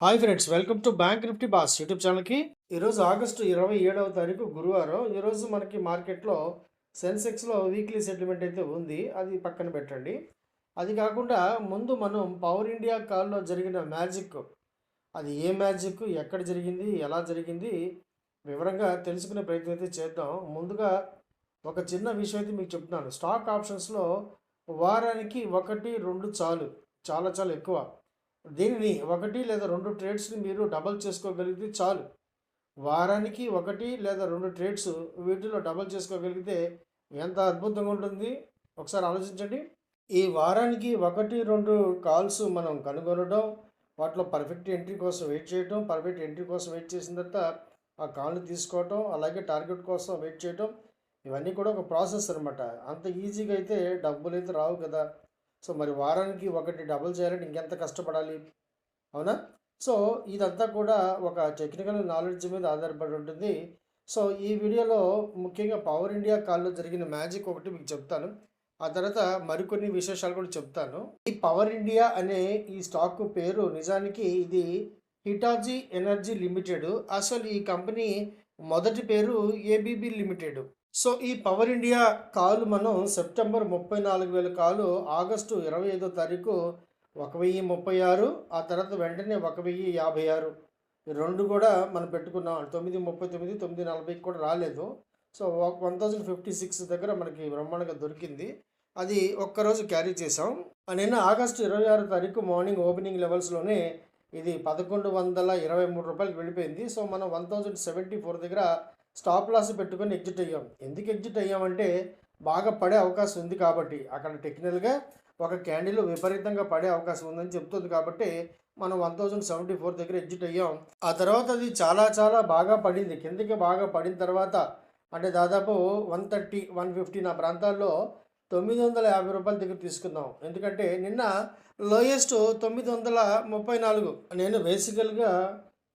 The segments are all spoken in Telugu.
Hi friends, welcome to bank Nifty boss YouTube ఛానల్కి. ఈరోజు ఆగస్టు 27వ తారీఖు గురువారం. ఈరోజు మనకి మార్కెట్లో సెన్సెక్స్లో వీక్లీ సెటిల్మెంట్ అయితే ఉంది, అది పక్కన పెట్టండి. అది కాకుండా ముందు మనం పవర్ ఇండియా కాల్లో జరిగిన మ్యాజిక్, అది ఏ మ్యాజిక్, ఎక్కడ జరిగింది, ఎలా జరిగింది వివరంగా తెలుసుకునే ప్రయత్నం అయితే చేద్దాం. ముందుగా ఒక చిన్న విషయం అయితే మీకు చెప్తున్నాను. స్టాక్ ఆప్షన్స్లో వారానికి ఒకటి రెండు చాలు, చాలా చాలా ఎక్కువ. దీనిని ఒకటి లేదా రెండు ట్రేడ్స్ని మీరు డబల్ చేసుకోగలిగితే చాలు. వారానికి ఒకటి లేదా రెండు ట్రేడ్స్ వీటిలో డబల్ చేసుకోగలిగితే ఎంత అద్భుతంగా ఉంటుంది ఒకసారి ఆలోచించండి. ఈ వారానికి ఒకటి రెండు కాల్స్ మనం కనుగొనడం, వాటిలో పర్ఫెక్ట్ ఎంట్రీ కోసం వెయిట్ చేయటం, పర్ఫెక్ట్ ఎంట్రీ కోసం వెయిట్ చేసిన తర్వాత ఆ కాల్ని తీసుకోవటం, అలాగే టార్గెట్ కోసం వెయిట్ చేయటం, ఇవన్నీ కూడా ఒక ప్రాసెస్ అనమాట. అంత ఈజీగా అయితే డబ్బులు అయితే రావు కదా. సో మరి వారానికి ఒకటి డబుల్ చేయాలంటే ఇంకెంత కష్టపడాలి, అవునా? సో ఇదంతా కూడా ఒక టెక్నికల్ నాలెడ్జ్ మీద ఆధారపడి ఉంటుంది. సో ఈ వీడియోలో ముఖ్యంగా పవర్ ఇండియా కాల్లో జరిగిన మ్యాజిక్ ఒకటి మీకు చెప్తాను. ఆ తర్వాత మరికొన్ని విశేషాలు కూడా చెప్తాను. ఈ పవర్ ఇండియా అనే ఈ స్టాక్ పేరు నిజానికి ఇది హిటాజీ ఎనర్జీ లిమిటెడ్. అసలు ఈ కంపెనీ మొదటి పేరు ఏబీబీ లిమిటెడ్. సో ఈ పవర్ ఇండియా కాలు మనం సెప్టెంబర్ 34,000 కాలు ఆగస్టు 25వ తారీఖు 1036, ఆ తర్వాత వెంటనే 1056, ఈ రెండు కూడా మనం పెట్టుకున్నాం. 939, 940 కూడా రాలేదు. సో 1056 దగ్గర మనకి బ్రహ్మాండంగా దొరికింది. అది ఒక్కరోజు క్యారీ చేసాం. నిన్న ఆగస్టు 26వ తారీఖు మార్నింగ్ ఓపెనింగ్ లెవెల్స్లోనే ఇది 1123 రూపాయలకి వెళ్ళిపోయింది. సో మనం 1074 దగ్గర స్టాప్ లాస్ పెట్టుకొని ఎగ్జిట్ అయ్యాం. ఎందుకు ఎగ్జిట్ అయ్యామంటే బాగా పడే అవకాశం ఉంది కాబట్టి, అక్కడ టెక్నికల్గా ఒక క్యాండిల్ విపరీతంగా పడే అవకాశం ఉందని చెప్తుంది కాబట్టి మనం 1074 దగ్గర ఎగ్జిట్ అయ్యాం. ఆ తర్వాత అది చాలా చాలా బాగా పడింది. కిందకి బాగా పడిన తర్వాత అంటే దాదాపు 130, 150 నా ప్రాంతాల్లో 950 రూపాయల దగ్గర తీసుకుందాం. ఎందుకంటే నిన్న లోయెస్ట్ 934. నేను బేసికల్గా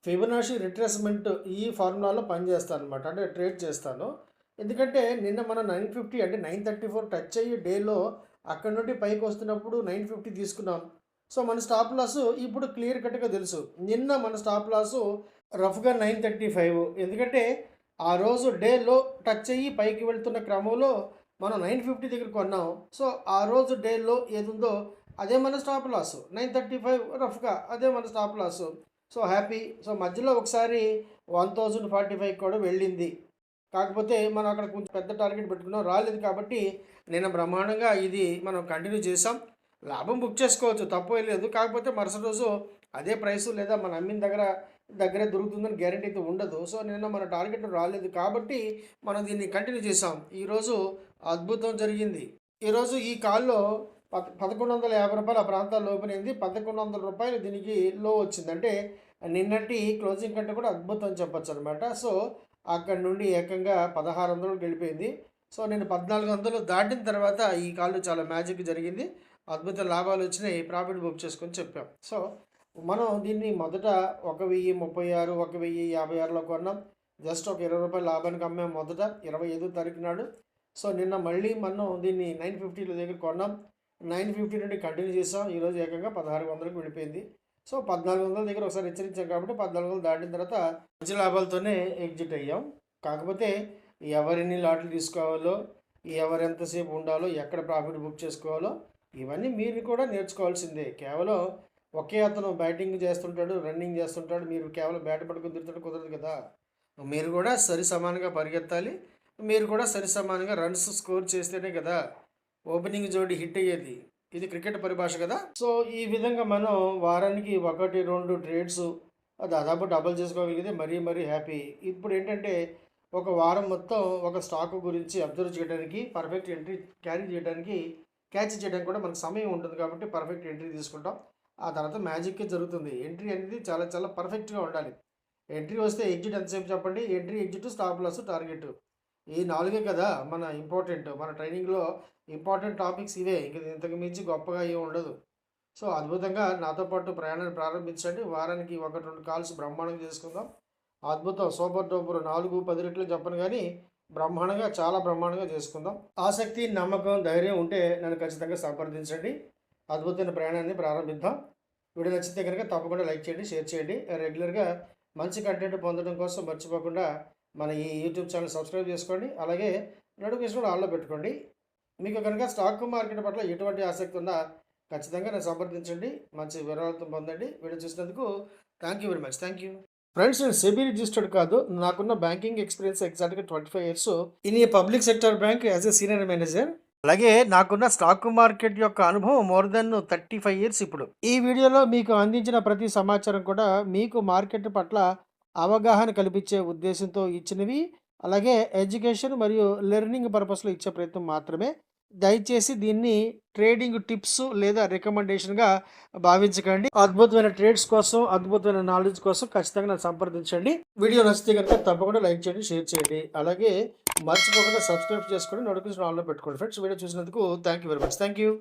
ఫిబొనాషి రిట్రేస్మెంట్ ఈ ఫార్ములాలో పనిచేస్తాను అనమాట, అంటే ట్రేడ్ చేస్తాను. ఎందుకంటే నిన్న మనం 950 అంటే 934 టచ్ అయ్యి డేలో అక్కడ నుండి పైకి వస్తున్నప్పుడు 950 తీసుకున్నాం. సో మన స్టాప్ లాస్ ఇప్పుడు క్లియర్ కట్గా తెలుసు. నిన్న మన స్టాప్ లాస్ రఫ్గా 935. ఎందుకంటే ఆ రోజు డేలో టచ్ అయ్యి పైకి వెళ్తున్న క్రమంలో మనం 950 దగ్గర కొన్నాం. సో ఆ రోజు డేలో ఏది ఉందో అదే మన స్టాప్ లాస్ 935, రఫ్గా అదే మన stop loss. So happy. So మధ్యలో ఒకసారి 1045 కూడా వెళ్ళింది. కాకపోతే మనం అక్కడ కొంచెం పెద్ద టార్గెట్ పెట్టుకున్నాం, రాలేదు. కాబట్టి నేను బ్రహ్మాండంగా ఇది మనం కంటిన్యూ చేసాం. లాభం బుక్ చేసుకోవచ్చు, తప్పు లేదు. కాకపోతే మరుసటి రోజు అదే ప్రైసు లేదా మనం అమ్మిన దగ్గరే దొరుకుతుందని గ్యారెంటీ అయితే ఉండదు. సో నిన్న మన టార్గెట్ రాలేదు కాబట్టి మనం దీన్ని కంటిన్యూ చేసాం. ఈరోజు అద్భుతం జరిగింది. ఈరోజు ఈ కాల్లో 1150 రూపాయలు ఆ ప్రాంతాల్లో ఓపెన్ అయింది. 1100 రూపాయలు దీనికి లో వచ్చింది. అంటే నిన్నటి క్లోజింగ్ కంటే కూడా అద్భుతం చెప్పొచ్చు అనమాట. సో అక్కడ నుండి ఏకంగా 1600 వెళ్ళిపోయింది. సో నేను 1400 దాటిన తర్వాత ఈ కాల్లో చాలా మ్యాజిక్ జరిగింది. అద్భుత లాభాలు వచ్చినాయి, ప్రాఫిట్ బుక్ చేసుకొని చెప్పాం. సో మనం దీన్ని మొదట 1036, 1056లో కొన్నాం. జస్ట్ ఒక 20 రూపాయల లాభానికి అమ్మాం మొదట 25వ తారీఖు నాడు. సో నిన్న మళ్ళీ మనం దీన్ని 950 దగ్గర కొన్నాం. 950 నుండి కంటిన్యూ చేసాం. ఈరోజు ఏకంగా 1600కి వెళ్ళిపోయింది. సో 1400 దగ్గర ఒకసారి హెచ్చరించాం కాబట్టి 1400 దాటిన తర్వాత మంచి లాభాలతోనే ఎగ్జిట్ అయ్యాం. కాకపోతే ఎవరిని లాట్లు తీసుకోవాలో, ఎవరెంతసేపు ఉండాలో, ఎక్కడ ప్రాఫిట్ బుక్ చేసుకోవాలో ఇవన్నీ మీరు కూడా నేర్చుకోవాల్సిందే. కేవలం ఒకే అతను బ్యాటింగ్ చేస్తుంటాడు, రన్నింగ్ చేస్తుంటాడు, మీరు కేవలం బ్యాట్ పట్టుకుని తిరుగుతుంటే కుదరదు కదా. మీరు కూడా సరి సమానంగా పరిగెత్తాలి. మీరు కూడా సరి సమానంగా రన్స్ స్కోర్ చేస్తేనే కదా ఓపెనింగ్ జోడి హిట్ అయ్యేది. ఇది క్రికెట్ పరిభాష కదా. సో ఈ విధంగా మనం వారానికి ఒకటి రెండు ట్రేడ్స్ దాదాపు డబల్ చేసుకోగలిగితే మరీ మరీ హ్యాపీ. ఇప్పుడు ఏంటంటే ఒక వారం మొత్తం ఒక స్టాక్ గురించి అబ్జర్వ్ చేయడానికి, పర్ఫెక్ట్ ఎంట్రీ క్యాచ్ చేయడానికి కూడా మనకు సమయం ఉంటుంది కాబట్టి పర్ఫెక్ట్ ఎంట్రీ తీసుకుంటాం. ఆ తర్వాత మ్యాజిక్కే జరుగుతుంది. ఎంట్రీ అనేది చాలా చాలా పర్ఫెక్ట్గా ఉండాలి. ఎంట్రీ వస్తే ఎగ్జిట్ ఎంతసేపు చెప్పండి. Entry, exit, stop loss, target, ఈ నాలుగే కదా మన ఇంపార్టెంట్. మన ట్రైనింగ్లో ఇంపార్టెంట్ టాపిక్స్ ఇవే. ఇంతకు మించి గొప్పగా ఏమి ఉండదు. సో అద్భుతంగా నాతో పాటు ప్రయాణాన్ని ప్రారంభించండి. వారానికి ఒకటి రెండు కాల్స్ బ్రహ్మాండంగా చేసుకుందాం. అద్భుతం, సూపర్ డూపర్, 4-10 రెట్లు చెప్పను కానీ బ్రహ్మాండంగా, చాలా బ్రహ్మాండంగా చేసుకుందాం. ఆసక్తి, నమ్మకం, ధైర్యం ఉంటే నన్ను ఖచ్చితంగా సంప్రదించండి. అద్భుతమైన ప్రయాణాన్ని ప్రారంభిద్దాం. వీడియో నచ్చితే కనుక తప్పకుండా లైక్ చేయండి, షేర్ చేయండి. రెగ్యులర్గా మంచి కంటెంట్ పొందడం కోసం మర్చిపోకుండా మన ఈ యూట్యూబ్ ఛానల్ సబ్స్క్రైబ్ చేసుకోండి. అలాగే నోటిఫికేషన్ కూడా ఆన్లో పెట్టుకోండి. మీకు కనుక స్టాక్ మార్కెట్ పట్ల ఎటువంటి ఆసక్తి ఉన్నా ఖచ్చితంగా నన్ను సంప్రదించండి. మంచి వివరాలతో పొందండి. వీడియో చూసినందుకు thank you very much. Thank you. Friends, నేను సెబీ రిజిస్టర్డ్ కాదు. నాకున్న బ్యాంకింగ్ ఎక్స్పీరియన్స్ ఎగ్జాక్ట్గా 25 years in a public sector bank as a senior manager. అలాగే నాకున్న స్టాక్ మార్కెట్ యొక్క అనుభవం మోర్ దెన్ 35 years ఇప్పుడు. ఈ వీడియోలో మీకు అందించిన ప్రతి సమాచారం కూడా మీకు మార్కెట్ పట్ల అవగాహన కల్పించే ఉద్దేశంతో ఇచ్చినవి. అలాగే ఎడ్యుకేషన్ మరియు లెర్నింగ్ పర్పస్లో ఇచ్చే ప్రయత్నం మాత్రమే. దయచేసి దీన్ని ట్రేడింగ్ టిప్స్ లేదా రికమెండేషన్గా భావించకండి. అద్భుతమైన ట్రేడ్స్ కోసం, అద్భుతమైన నాలెడ్జ్ కోసం ఖచ్చితంగా నన్ను సంప్రదించండి. వీడియో నచ్చితే కనుక తప్పకుండా లైక్ చేయండి, షేర్ చేయండి. అలాగే మర్చిపోకుండా సబ్స్క్రైబ్ చేసుకొని నోటిఫికేషన్ ఆన్లో పెట్టుకోండి. ఫ్రెండ్స్, వీడియో చూసినందుకు thank you very much. Thank you.